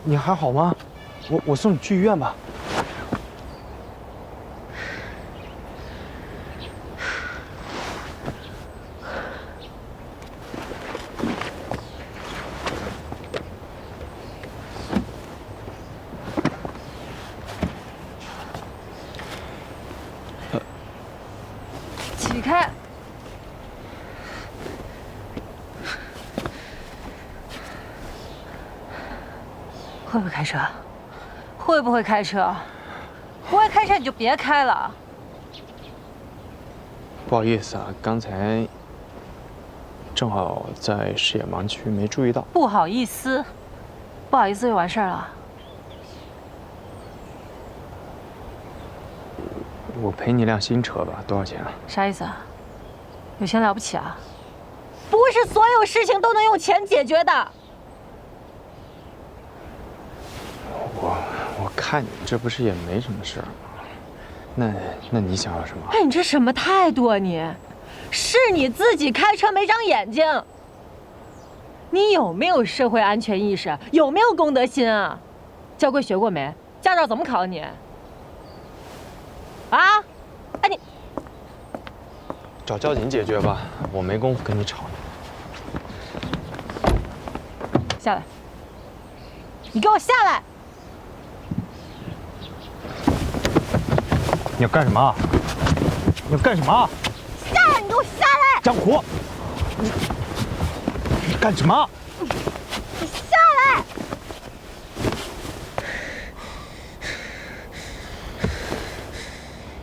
你还好吗？我送你去医院吧。起开！会不会开车？会不会开车？不会开车你就别开了。不好意思啊，刚才正好在视野盲区，没注意到。不好意思，不好意思就完事儿了。我陪你辆新车吧，多少钱啊？啥意思啊？有钱了不起啊？不是所有事情都能用钱解决的。我看你这不是也没什么事儿吗？那你想要什么？哎，你这什么态度啊你？是你自己开车没长眼睛。你有没有社会安全意识？有没有公德心啊？交规学过没？驾照怎么考你？啊？哎你找交警解决吧，我没工夫跟你吵呢。下来！你给我下来！你要干什么？你要干什么？下来！你给我下来！江湖，你干什么？你下来！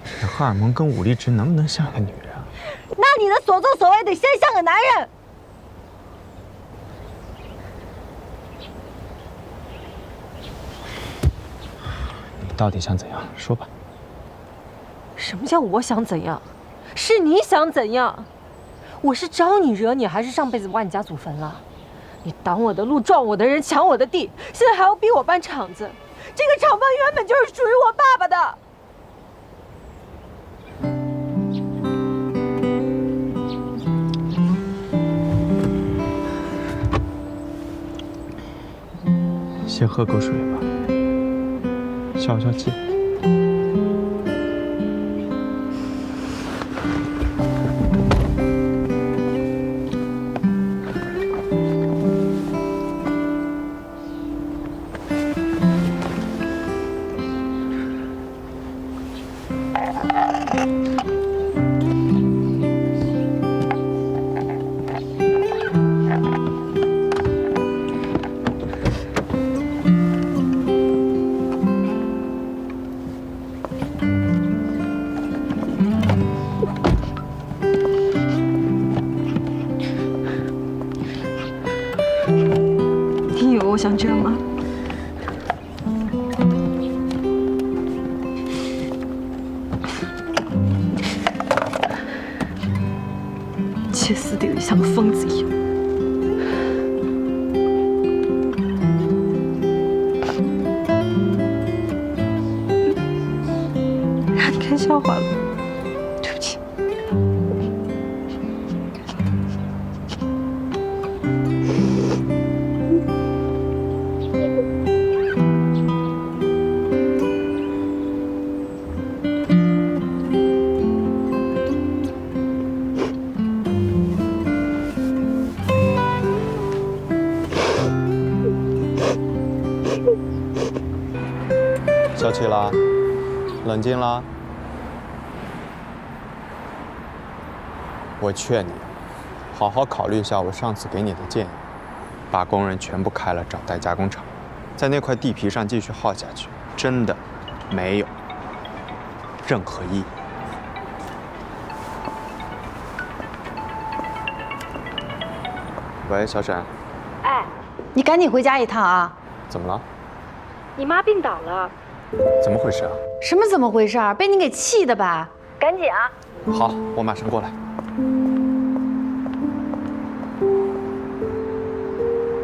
你的荷尔蒙跟武力值能不能像个女人啊？那你的所作所为得先像个男人。你到底想怎样？说吧。什么叫我想怎样？是你想怎样？我是招你惹你，还是上辈子挖你家祖坟了？你挡我的路，撞我的人，抢我的地，现在还要逼我搬厂子。这个厂房原本就是属于我爸爸的。先喝口水吧，消消气。你以为我想这样吗？歇斯底里，像个疯子一样。让你看笑话了，对不起。消气啦，冷静啦。我劝你，好好考虑一下我上次给你的建议，把工人全部开了，找代加工厂，在那块地皮上继续耗下去，真的没有任何意义。喂，小沈。哎，你赶紧回家一趟啊！怎么了？你妈病倒了。怎么回事啊？什么怎么回事？被你给气的吧？赶紧啊！好，我马上过来。